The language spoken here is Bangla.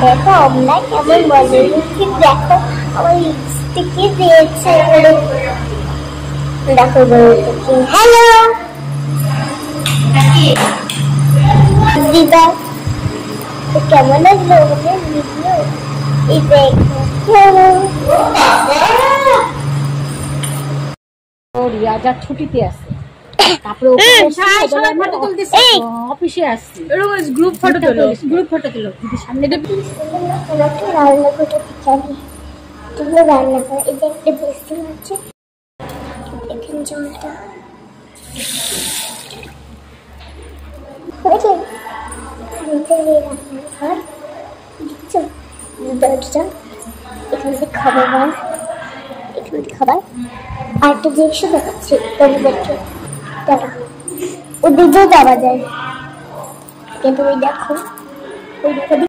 দেখো আমরা কেমন বলে কি দেখো আমার লিপস্টিকই দিয়েছে দেখো হ্যালো দিদা তো কেমন লাগলো আমাদের ভিডিও এই দেখো রিয়া যা ছুটিতে আছে তারপরে অফিসে আসছি গ্রুপ ফটো তোলো সামনে রান্না করতে জানি তুমি রান্না করো এই যে একটা বেসিন আছে দেখেন জলটা রান্নাঘর দেখছো দরজা এখানে খাবার এখানে খাবার আর একটা জিনিস দেখাচ্ছি তোমাদেরকে ওদিকেও যাওয়া যায় কিন্তু ওই দেখো